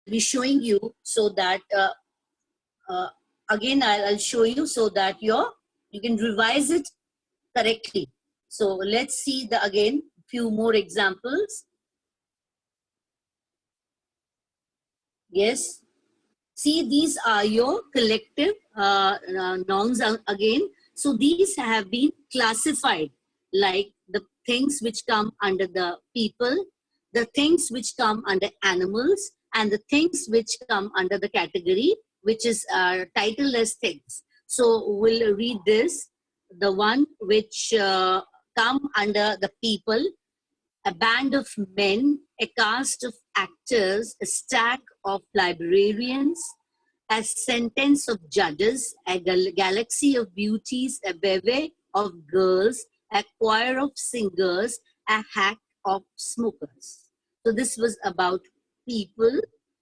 be showing you so that again I'll show you so that you can revise it correctly. So let's see the again few more examples. Yes. See, these are your collective nouns again. So these have been classified like the things which come under the people, the things which come under animals, and the things which come under the category which is titled as things. So we'll read this. The one which come under the people, a band of men, a cast of actors, a stack of librarians, a sentence of judges, a galaxy of beauties, a bevy of girls, a choir of singers, a hack of smokers. So this was about people.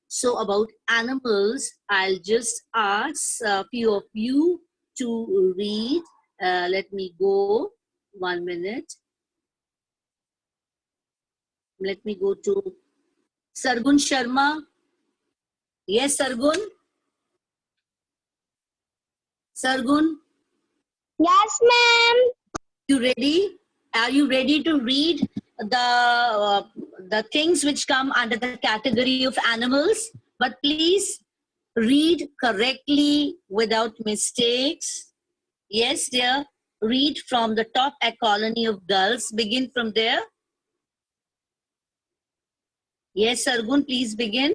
So about animals, I'll just ask a few of you to read. Let me go 1 minute. Let me go to Sargun Sharma. Yes, Sargun? Sargun? Yes, ma'am. You ready? Are you ready to read the things which come under the category of animals? But please read correctly without mistakes. Yes, dear. Read from the top, a colony of gulls. Begin from there. Yes, Sargun, please begin.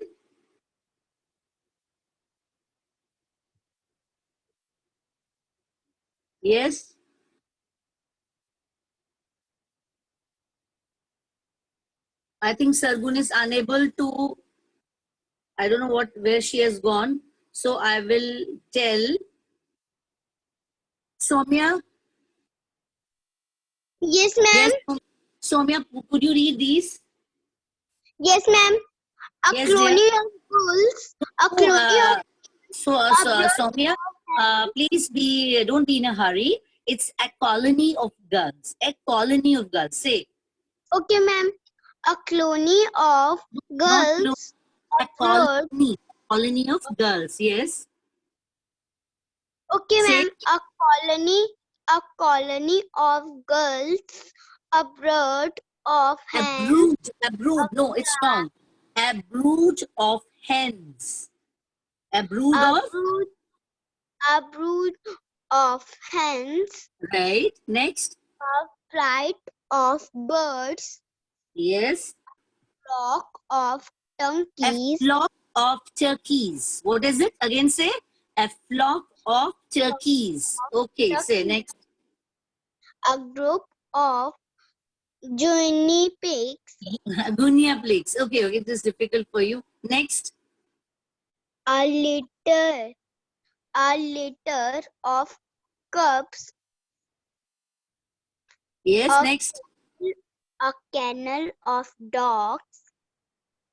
Yes. I think Sargun is unable to, I don't know where she has gone. So I will tell Soumya. Yes, ma'am. Yes, Soumya, could you read these? Yes, ma'am. A Yes, colony dear. of bulls. A colony of Soumya, please don't be in a hurry. It's a colony of gulls. A colony of gulls. Say. Okay, ma'am. A colony of Not girls. a Abroad. colony of girls. Yes. Okay, Say. ma'am. A colony of girls. A brood of hens. A brood. No, it's wrong. A brood of hens. A brood A of. brood. A brood of hens. Right. Next. A flight of birds. Yes. Flock of A donkeys. flock of turkeys. What is it? Again say. A flock of turkeys. Okay, say next. A group of guinea pigs. Guinea pigs. Okay, it is difficult for you. Next. A litter of cubs. Yes, next. A kennel of dogs.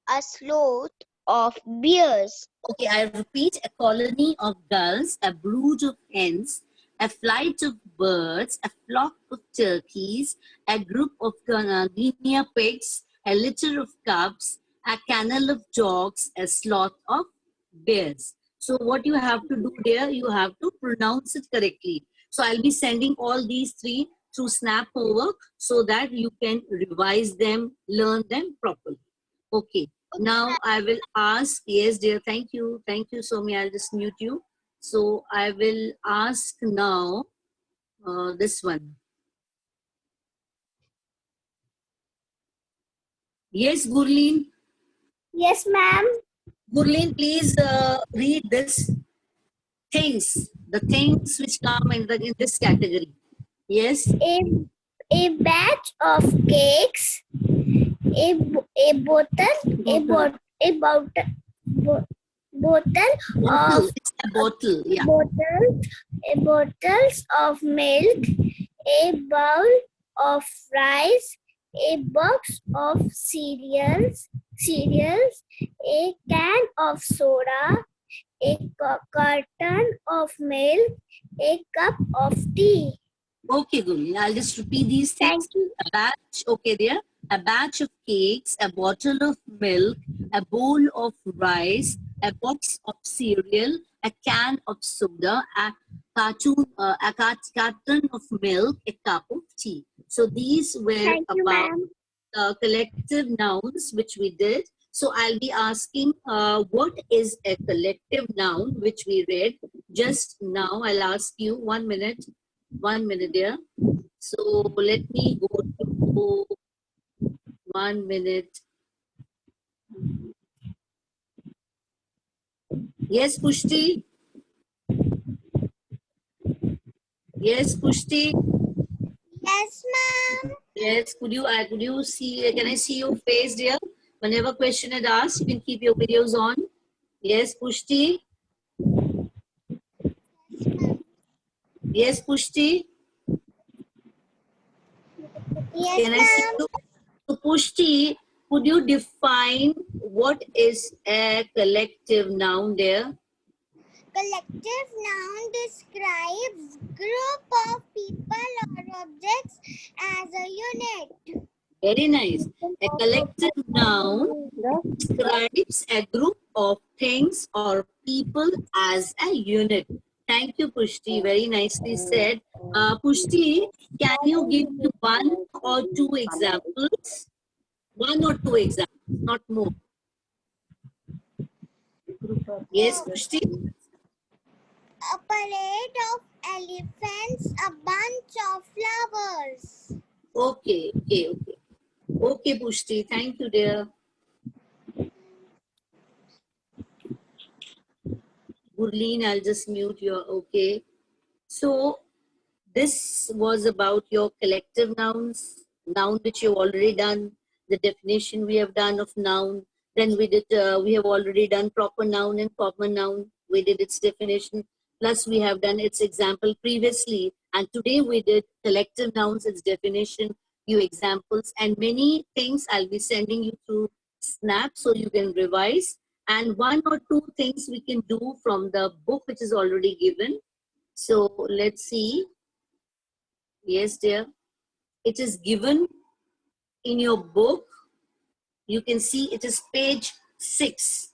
A sloth of bears. Okay, I repeat, a colony of gulls, a brood of hens, a flight of birds, a flock of turkeys, a group of guinea pigs, a litter of cubs, a kennel of dogs, a sloth of bears. So what you have to do there, you have to pronounce it correctly. So I'll be sending all these three through Snap over so that you can revise them, learn them properly. Okay. Now I will ask, yes dear, thank you, Somi, I'll just mute you. So I will ask now this one. Yes, Gurleen. Yes, ma'am. Gurleen, please read this things, the things which come in this category. Yes. A batch of cakes. A bottle. It's a bottle, yeah. Bottles of milk, a bowl of rice, a box of cereals, a can of soda, a carton of milk, a cup of tea. Okay, Gurleen, I'll just repeat these things. Thank you. A batch, okay, dear. a batch of cakes, a bottle of milk, a bowl of rice, a box of cereal, a can of soda, carton of milk, a cup of tea. So these were Thank you, about ma'am. collective nouns which we did. So I'll be asking what is a collective noun which we read just now. I'll ask you 1 minute dear. So let me go to 1 minute. Yes, Pushti. Yes, Pushti. Yes, ma'am. Yes, could you see? Can I see your face, dear? Whenever question is asked, you can keep your videos on. Yes, Pushti. Yes, Pushti. Yes, Can I see ma'am. you? So, Pushti, could you define what is a collective noun there? Collective noun describes group of people or objects as a unit. Very nice. A collective noun describes a group of things or people as a unit. Thank you, Pushti. Very nicely said. Pushti, can you give me one or two examples? One or two examples, not more. Yes, Pushti? A parade of elephants, a bunch of flowers. Okay. Okay, Pushti. Thank you, dear. Gurleen, I'll just mute your okay. So this was about your collective nouns, noun which you've already done, the definition we have done of noun. Then we have already done proper noun and common noun. We did its definition. Plus we have done its example previously. And today we did collective nouns, its definition, few examples, and many things I'll be sending you through Snap so you can revise. And one or two things we can do from the book which is already given. So let's see. Yes, dear. It is given in your book. You can see it is page 6.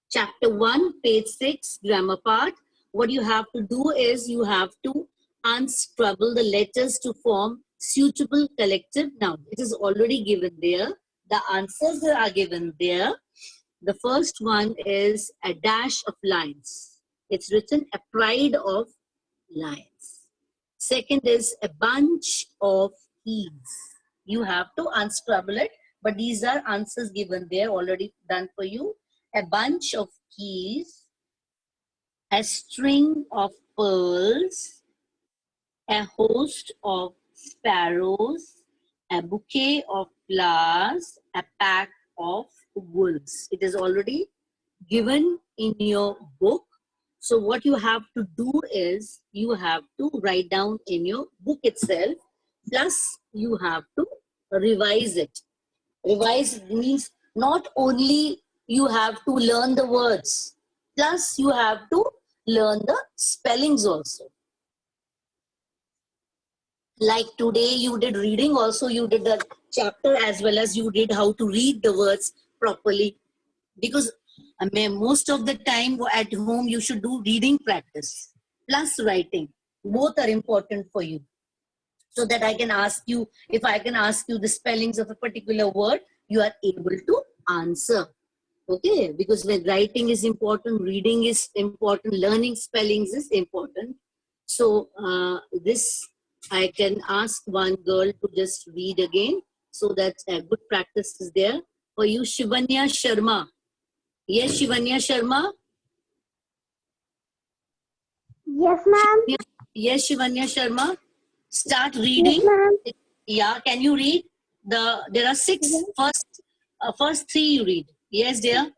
Chapter 1, page 6, grammar part. What you have to do is you have to unscrabble the letters to form suitable collective noun. It is already given there. The answers are given there. The first one is a dash of lines. It's written a pride of lines. Second is a bunch of keys. You have to unscrabble it, but these are answers given there, already done for you. A bunch of keys, a string of pearls, a host of sparrows, a bouquet of flowers, a pack of wolves. It is already given in your book. So what you have to do is you have to write down in your book itself, plus you have to revise it. Revise means not only you have to learn the words, plus you have to learn the spellings also. Like today you did reading also, you did the chapter as well as you did how to read the words properly. Because most of the time at home you should do reading practice plus writing. Both are important for you. So that I can ask you, if I can ask you the spellings of a particular word, you are able to answer. Okay, because when writing is important, reading is important, learning spellings is important. So this I can ask one girl to just read again, so that a good practice is there for you. Shivanya Sharma. Yes, Shivanya Sharma. Yes, ma'am. Yes, Shivanya Sharma. Start Yes, reading. ma'am. Yeah, can you read? There are six. First three you read. Yes, dear.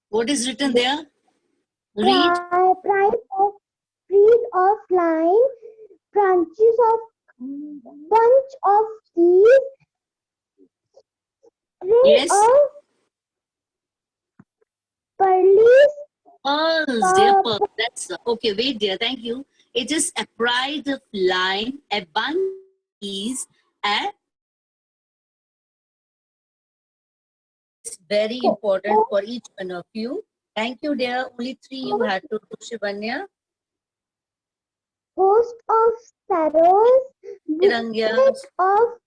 What is written there? Read. Pride of breed of line, branches of bunch of keys, string Yes. of pearls. Pearls, dear pearls. That's okay. Wait, dear. Thank you. It is a pride of line, a bunch is a. It's very important for each one of you. Thank you, dear. Only 3 you had to do, Shivanya. Host of sparrows, Tirangya. bouquet of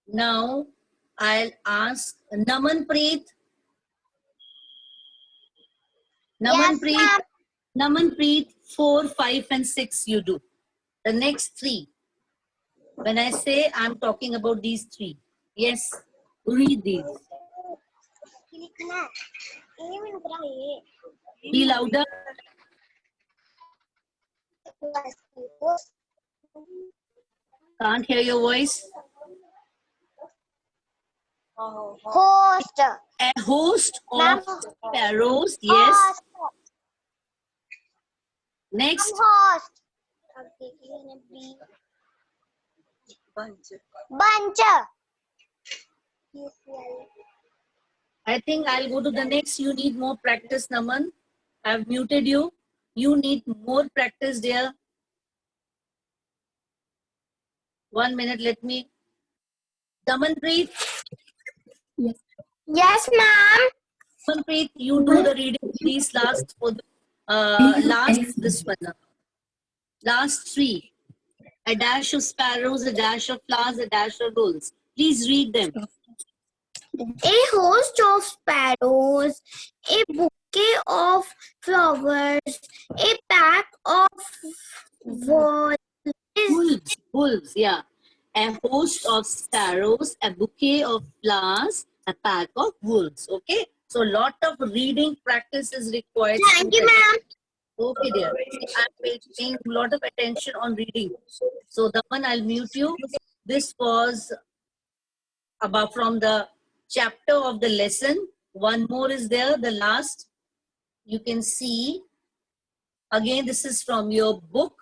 Now, I'll ask Namanpreet. Namanpreet, Namanpreet, 4, 5, and 6 you do. The next 3. When I say I'm talking about these 3. Yes, read these. Be louder. Can't hear your voice. host. A host Ma'am. of sparrows. Yes. Host. Next. Host. Bunch. I think I'll go to the next. You need more practice, Naman. I've muted you. You need more practice, dear. 1 minute, let me. Namanpreet, Yes, ma'am. Namanpreet, you do the reading, please. Last for the this one. Last 3. A dash of sparrows, a dash of flowers, a dash of gulls. Please read them. A host of sparrows, a bouquet of flowers, a pack of wolves, Wolves, yeah. A host of sparrows, a bouquet of flowers, a pack of wolves. Okay, so lot of reading practice is required. Thank you, ma'am. Okay, dear. See, I'm paying a lot of attention on reading. So the one I'll mute you. This was about from the chapter of the lesson. One more is there, the last. You can see. Again, this is from your book.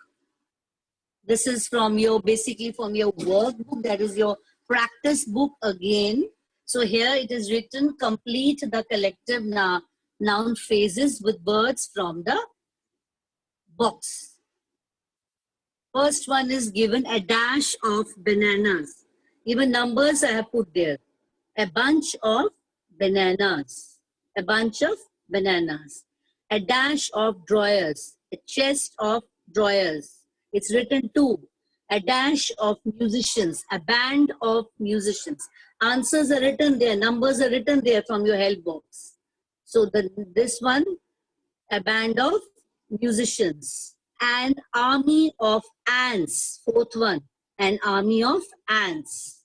This is from your, basically from your workbook. That is your practice book again. So here it is written, complete the collective noun phrases with words from the box. First one is given a dash of bananas. Even numbers I have put there. A bunch of bananas. A bunch of bananas. A dash of drawers. A chest of drawers. It's written 2. A dash of musicians. A band of musicians. Answers are written there. Numbers are written there from your help box. So this one, a band of musicians. An army of ants. 4th one, an army of ants.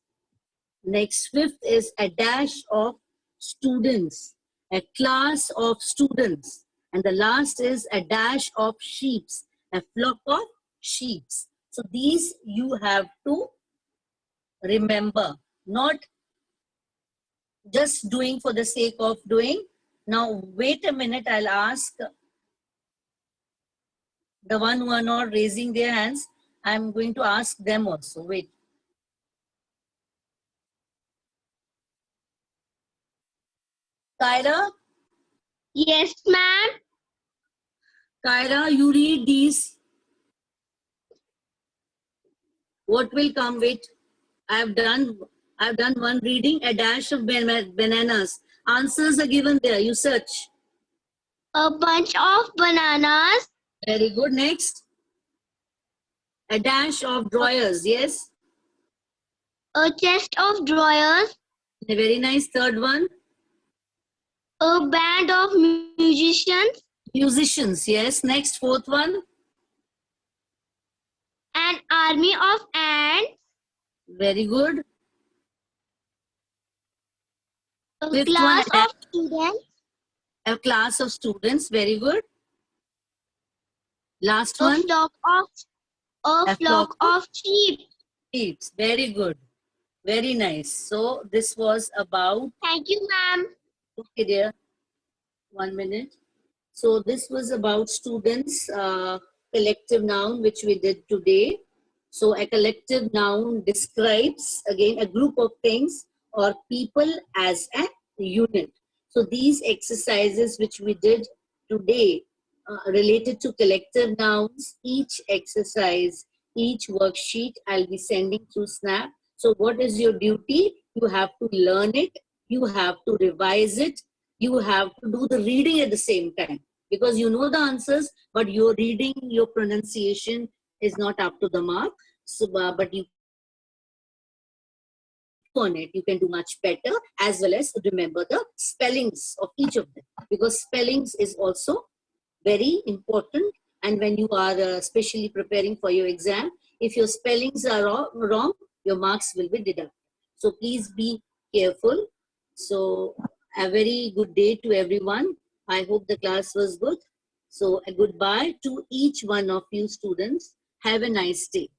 Next, 5th is a dash of students, a class of students. And the last is a dash of sheep, a flock of sheep. So these you have to remember, not just doing for the sake of doing. Now, wait a minute, I'll ask the one who are not raising their hands. I'm going to ask them also. Wait. Kyra? Yes, ma'am. Kyra, you read these. What will come with? I've done one reading, a dash of bananas. Answers are given there. You search. A bunch of bananas, Very good. Next. A dash of drawers. Yes. a chest of drawers, A very nice. Third one. a band of musicians, Musicians. Yes. Next. 4th one. an army of ants, Very good. a 5th class one. of students, A class of students. Very good. Last a one. flock of sheep. Sheep. Very good. Very nice. So this was about. Thank you, ma'am. Okay, dear. 1 minute. So this was about students' collective noun, which we did today. So a collective noun describes, again, a group of things or people as a unit. So these exercises which we did today related to collective nouns. Each exercise, each worksheet I'll be sending through Snap. So what is your duty? You have to learn it. You have to revise it. You have to do the reading at the same time, because you know the answers, but your reading, your pronunciation is not up to the mark. So, but you on it, you can do much better, as well as remember the spellings of each of them, because spellings is also very important. And when you are specially preparing for your exam, if your spellings are wrong, your marks will be deducted. So please be careful. So a very good day to everyone. I hope the class was good. So a goodbye to each one of you students. Have a nice day.